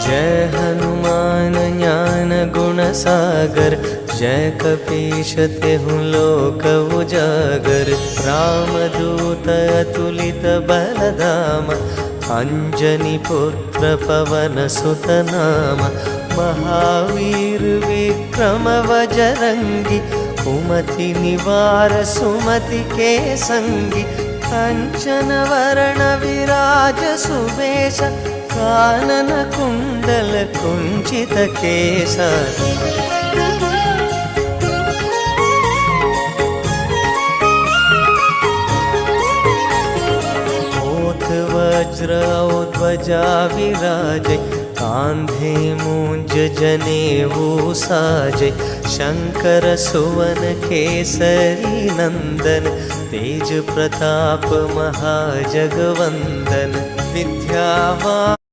जय हनुमान ज्ञान गुण सागर, जय कपीश तिहुँ लोक उजागर। रामदूत अतुलित बल धाम, अंजनी पुत्र पवन सुत नाम। महावीर विक्रम बजरंगी, कुमति निवार सुमति के संगी। कंचन वरण विराज सुबेश, कानन कुंडल कुंचित केसा। वज्र ध्वजा विराजे, कांधे मूंज जनेऊ साजे। शंकर सुवन केसरी नंदन, तेज प्रताप महाजगवंदन। विद्यावान